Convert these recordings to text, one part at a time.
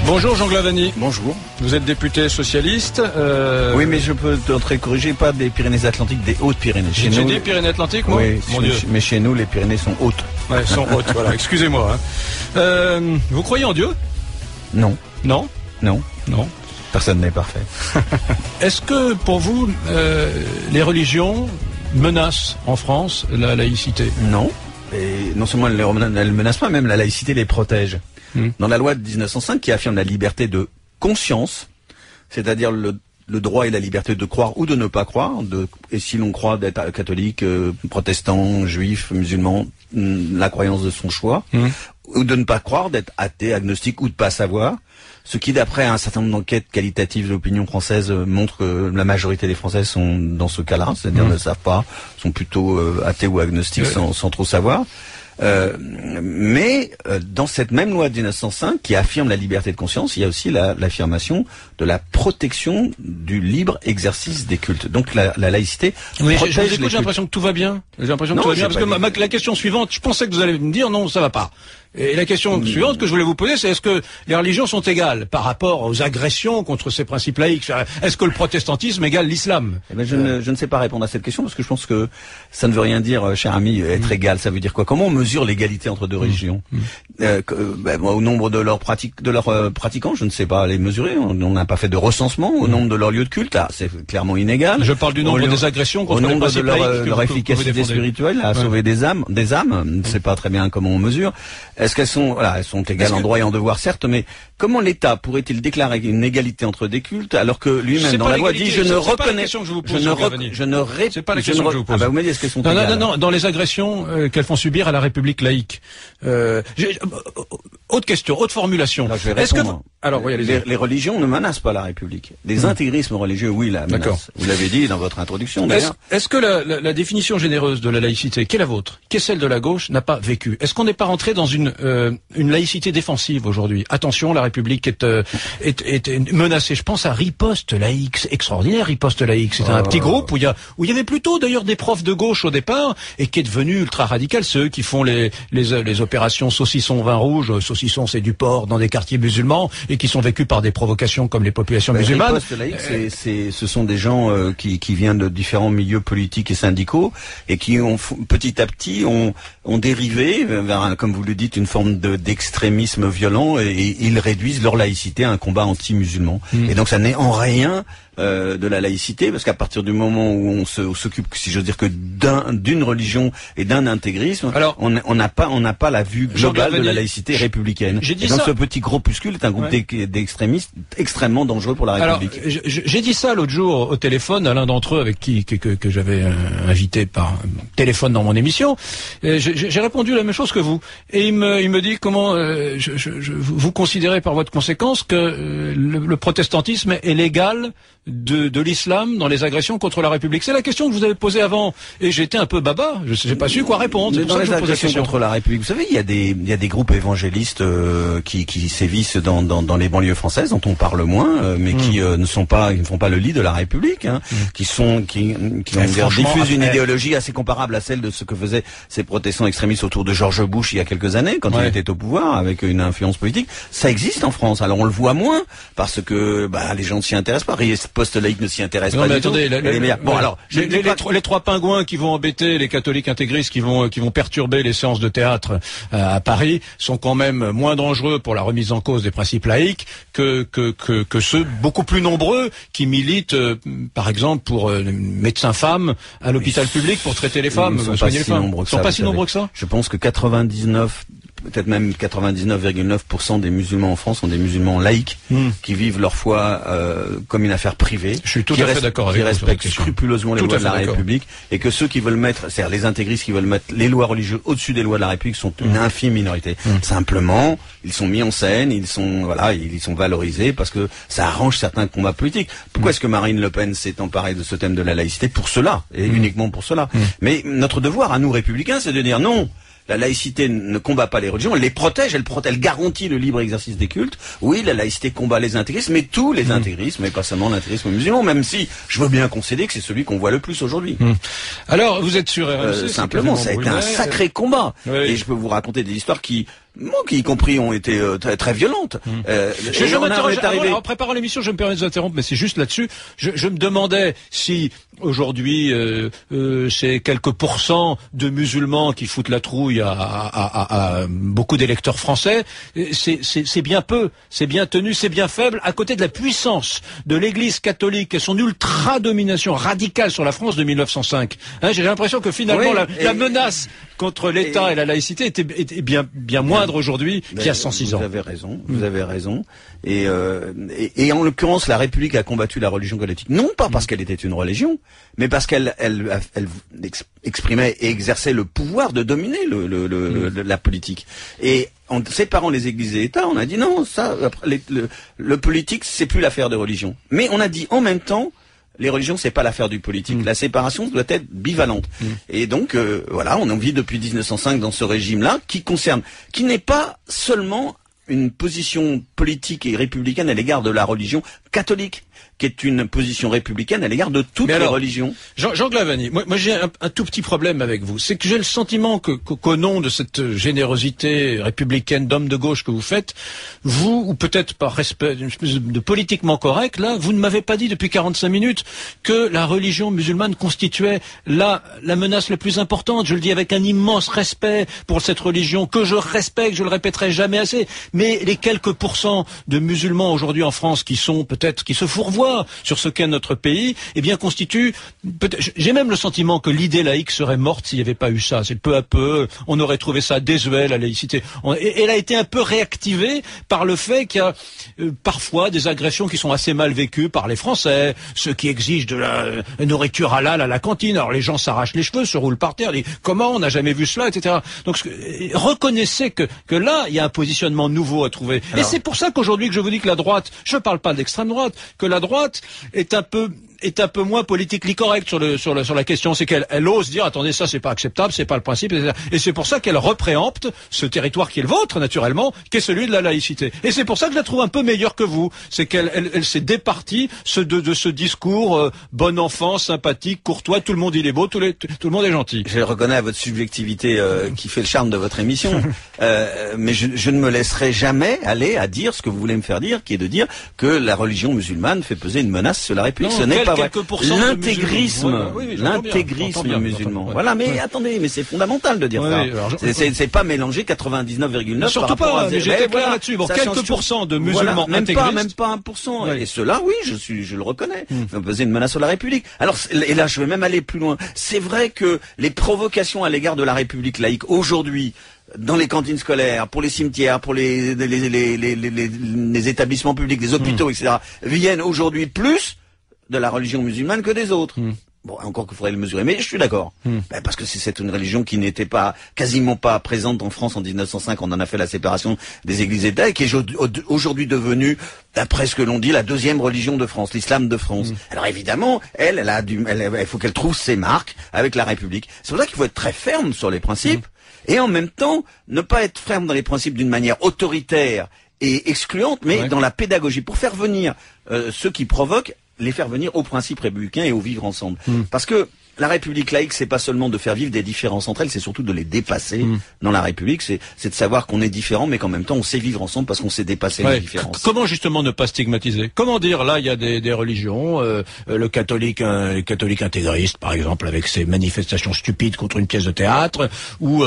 Bonjour Jean Glavany. Bonjour. Vous êtes député socialiste. Oui, mais je peux te corriger, pas des Pyrénées-Atlantiques, des Hautes-Pyrénées. J'ai dit Pyrénées-Atlantiques, moi. Oui, Mon Dieu. Mais chez nous, les Pyrénées sont hautes. Ouais, elles sont hautes, voilà, excusez-moi. Vous croyez en Dieu? Non. Non? Non. Non. Personne n'est parfait. Est-ce que, pour vous, les religions menacent en France la laïcité? Non. Et non seulement elles ne menacent pas, même la laïcité les protège. Dans la loi de 1905 qui affirme la liberté de conscience, c'est-à-dire le droit et la liberté de croire ou de ne pas croire, et si l'on croit d'être catholique, protestant, juif, musulman, la croyance de son choix, ou de ne pas croire, d'être athée, agnostique ou de pas savoir, ce qui d'après un certain nombre d'enquêtes qualitatives de l'opinion française montre que la majorité des Français sont dans ce cas-là, c'est-à-dire ne savent pas, sont plutôt athées ou agnostiques sans trop savoir. Mais dans cette même loi de 1905 qui affirme la liberté de conscience, il y a aussi l'affirmation de la protection du libre exercice des cultes. Donc la laïcité protège les cultes. J'ai l'impression que tout va bien. J'ai l'impression que tout va bien parce que la question suivante, je pensais que vous allez me dire non, ça va pas. Et la question suivante que je voulais vous poser, c'est est-ce que les religions sont égales par rapport aux agressions contre ces principes laïques? Est-ce que le protestantisme égale l'islam? Eh ben, je ne sais pas répondre à cette question parce que je pense que ça ne veut rien dire, cher ami, être égal. Ça veut dire quoi? Comment on mesure l'égalité entre deux religions? Au nombre de leurs pratiquants, je ne sais pas les mesurer. On n'a pas fait de recensement au nombre de leurs lieux de culte. Là, c'est clairement inégal. Je parle du nombre des agressions contre les principes laïques. Au nombre de leur efficacité spirituelle à sauver des âmes. Je ne sais pas très bien comment on mesure. Est-ce qu'elles sont, elles sont égales en droit et en devoir, certes, mais comment l'État pourrait-il déclarer une égalité entre des cultes alors que lui-même dans la loi dit je ne reconnais, c'est pas la question que je vous pose. Ah bah vous me dites est-ce qu'elles sont égales? Non, dans les agressions qu'elles font subir à la République laïque. Autre question, autre formulation. Les religions ne menacent pas la République. Les intégrismes religieux, oui, la menacent. Vous l'avez dit dans votre introduction, d'ailleurs. Est-ce que la définition généreuse de la laïcité, qui est la vôtre, qui est celle de la gauche, n'a pas vécu? Est-ce qu'on n'est pas rentré dans une laïcité défensive aujourd'hui? Attention, la République est menacée. Je pense à Riposte laïque, extraordinaire Riposte laïque. C'est un petit groupe où il y avait plutôt d'ailleurs des profs de gauche au départ et qui est devenu ultra radical. Ceux qui font les opérations saucisson vin rouge, saucisson c'est du porc dans des quartiers musulmans et qui sont vécus par des provocations comme les populations musulmanes. Riposte laïque, ce sont des gens qui viennent de différents milieux politiques et syndicaux et qui ont petit à petit ont dérivé vers, comme vous le dites, une forme d'extrémisme violent et ils réduisent leur laïcité à un combat anti-musulman. Et donc ça n'est en rien de la laïcité, parce qu'à partir du moment où on s'occupe, si j'ose dire, que d'une religion et d'un intégrisme, alors on n'a pas la vue globale de la laïcité républicaine. Et donc ce petit groupuscule est un groupe d'extrémistes extrêmement dangereux pour la République. Alors, j'ai dit ça l'autre jour au téléphone à l'un d'entre eux avec que j'avais invité par téléphone dans mon émission. J'ai répondu la même chose que vous. Et il me dit comment vous considérez par votre conséquence que le protestantisme est l'égal de l'islam dans les agressions contre la République. C'est la question que vous avez posée avant. Et j'étais un peu baba. Je n'ai pas su quoi répondre. Dans les agressions contre la République, vous savez, il y a des groupes évangélistes qui sévissent dans les banlieues françaises, dont on parle moins, mais qui ne font pas le lit de la République, qui diffusent une idéologie assez comparable à celle de ce que faisaient ces protestants extrémistes autour de George Bush il y a quelques années, quand il était au pouvoir, avec une influence politique. Ça existe en France. Alors on le voit moins, parce que les gens ne s'y intéressent pas. Poste laïque ne s'y intéresse pas du tout. Les trois pingouins qui vont embêter les catholiques intégristes, qui vont perturber les séances de théâtre à Paris, sont quand même moins dangereux pour la remise en cause des principes laïques que ceux beaucoup plus nombreux qui militent, par exemple, pour médecins femmes à l'hôpital public pour traiter les femmes, soigner les femmes. Ils sont pas si nombreux que ça. Je pense que peut-être même 99,9% des musulmans en France sont des musulmans laïcs qui vivent leur foi comme une affaire privée. Je suis tout à fait d'accord avec vous. Qui respectent scrupuleusement les lois de la République, et que ceux qui veulent mettre, c'est-à-dire les intégristes qui veulent mettre les lois religieuses au-dessus des lois de la République sont une infime minorité. Simplement, ils sont mis en scène, ils sont valorisés parce que ça arrange certains combats politiques. Pourquoi est-ce que Marine Le Pen s'est emparée de ce thème de la laïcité? Pour cela, et uniquement pour cela. Mais notre devoir à nous républicains, c'est de dire non. La laïcité ne combat pas les religions, elle les protège, elle garantit le libre exercice des cultes. Oui, la laïcité combat les intégrismes, mais tous les intégrismes, et pas seulement l'intégrisme musulman, même si je veux bien concéder que c'est celui qu'on voit le plus aujourd'hui. Alors, vous êtes sur RMC, simplement, ça a été un sacré combat. Oui. Et je peux vous raconter des histoires qui qui y compris ont été très, très violentes. Je m'interroge, en préparant l'émission, je me permets de vous interrompre, mais c'est juste là-dessus. Je me demandais si aujourd'hui c'est quelques pourcents de musulmans qui foutent la trouille à beaucoup d'électeurs français. C'est bien peu, c'est bien tenu, c'est bien faible à côté de la puissance de l'Église catholique et son ultra-domination radicale sur la France de 1905. J'ai l'impression que finalement la menace contre l'État et la laïcité était bien moindre aujourd'hui qu'il y a 106 ans. Vous avez raison, vous avez raison. Et en l'occurrence, la République a combattu la religion catholique, non pas parce qu'elle était une religion, mais parce qu'elle exprimait et exerçait le pouvoir de dominer la politique. Et en séparant les églises et l'État, on a dit non, ça, le politique, c'est plus l'affaire de religion. Mais on a dit en même temps, les religions, c'est pas l'affaire du politique. La séparation doit être bivalente. Et donc, voilà, on vit depuis 1905 dans ce régime-là, qui n'est pas seulement une position politique et républicaine à l'égard de la religion catholique, qui est une position républicaine à l'égard de toutes les religions. Jean Glavany, moi j'ai un tout petit problème avec vous. C'est que j'ai le sentiment qu'au nom de cette générosité républicaine d'homme de gauche que vous faites, vous, ou peut-être par respect d'une espèce de politiquement correct, là, vous ne m'avez pas dit depuis 45 minutes que la religion musulmane constituait la menace la plus importante. Je le dis avec un immense respect pour cette religion, que je respecte, je le répéterai jamais assez. Mais les quelques pourcents de musulmans aujourd'hui en France qui se fourvoient sur ce qu'est notre pays, eh bien constituent, j'ai même le sentiment que l'idée laïque serait morte s'il n'y avait pas eu ça. C'est peu à peu, on aurait trouvé ça désuet, la laïcité. Elle a été un peu réactivée par le fait qu'il y a parfois des agressions qui sont assez mal vécues par les Français, ceux qui exigent de la nourriture halal à la cantine. Alors les gens s'arrachent les cheveux, se roulent par terre, disent comment on n'a jamais vu cela, etc. Donc reconnaissez que là, il y a un positionnement nouveau à trouver. Alors, et c'est pour ça qu'aujourd'hui que je vous dis que la droite, je ne parle pas d'extrême droite, que la droite est un peu moins politiquement correcte sur la question. C'est qu'elle ose dire attendez, ça c'est pas acceptable, c'est pas le principe, etc. Et c'est pour ça qu'elle repréempte ce territoire qui est le vôtre naturellement, qui est celui de la laïcité. Et c'est pour ça que je la trouve un peu meilleure que vous. C'est qu'elle s'est départie de ce discours bon enfant, sympathique, courtois, tout le monde il est beau, tout le monde est gentil. Je reconnais à votre subjectivité qui fait le charme de votre émission, mais je ne me laisserai jamais aller à dire ce que vous voulez me faire dire, qui est de dire que la religion musulmane fait peser une menace sur la République. Ce n'est pas vrai. L'intégrisme, l'intégrisme musulman. Voilà, mais attendez, mais c'est fondamental de dire ça. C'est pas mélanger 99,9. Surtout pas. Mais j'étais clair là-dessus. Bon, quelques pourcents de musulmans intégristes. Même pas 1%. Et cela, oui, je le reconnais. Fait peser une menace sur la République. Alors, et là, je vais même aller plus loin. C'est vrai que les provocations à l'égard de la République laïque aujourd'hui, dans les cantines scolaires, pour les cimetières, pour les établissements publics, les hôpitaux, etc., viennent aujourd'hui plus de la religion musulmane que des autres. Bon, encore qu'il faudrait le mesurer, mais je suis d'accord. Parce que c'est une religion qui n'était quasiment pas présente en France en 1905, on en a fait la séparation des églises et d'État, et qui est aujourd'hui devenue, d'après ce que l'on dit, la deuxième religion de France, l'islam de France. Alors évidemment, il faut qu'elle trouve ses marques avec la République. C'est pour ça qu'il faut être très ferme sur les principes, et en même temps, ne pas être ferme dans les principes d'une manière autoritaire et excluante, mais dans la pédagogie, pour faire venir ceux qui provoquent, les faire venir aux principes républicains et au vivre ensemble. Parce que la République laïque, c'est pas seulement de faire vivre des différences entre elles, c'est surtout de les dépasser dans la République. C'est de savoir qu'on est différent, mais qu'en même temps, on sait vivre ensemble parce qu'on sait dépasser les différences. Comment justement ne pas stigmatiser? Comment dire, là, il y a des religions, le catholique intégriste, par exemple, avec ses manifestations stupides contre une pièce de théâtre, ou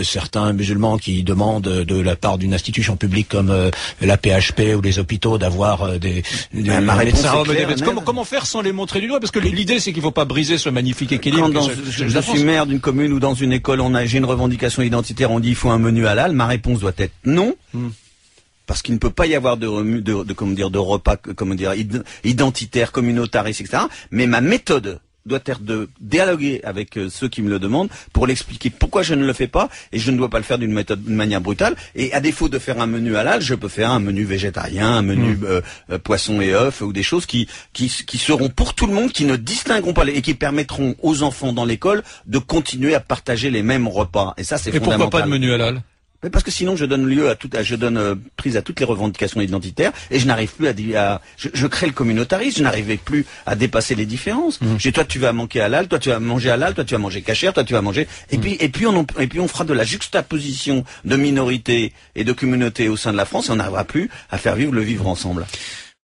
certains musulmans qui demandent de la part d'une institution publique comme la PHP ou les hôpitaux d'avoir des médecins hommes. Comment faire sans les montrer du doigt? Parce que l'idée, c'est qu'il faut pas briser ce magnifique équilibre. Quand je suis maire d'une commune ou dans une école, j'ai une revendication identitaire, on dit il faut un menu halal, ma réponse doit être non. Parce qu'il ne peut pas y avoir de repas, identitaires, communautaristes, etc. Mais ma méthode doit être de dialoguer avec ceux qui me le demandent pour l'expliquer pourquoi je ne le fais pas, et je ne dois pas le faire d'une manière brutale. Et à défaut de faire un menu halal, je peux faire un menu végétarien, un menu poisson et œufs, ou des choses qui seront pour tout le monde, qui ne distingueront pas et qui permettront aux enfants dans l'école de continuer à partager les mêmes repas. Et ça, c'est fondamental. Et pourquoi pas de menu halal? Mais parce que sinon je donne lieu je donne prise à toutes les revendications identitaires et je n'arrive plus je crée le communautarisme, je n'arrivais plus à dépasser les différences. Toi tu vas manquer halal, toi tu vas manger halal, toi tu vas manger kasher, toi tu vas manger et puis on fera de la juxtaposition de minorités et de communautés au sein de la France et on n'arrivera plus à faire vivre le vivre ensemble.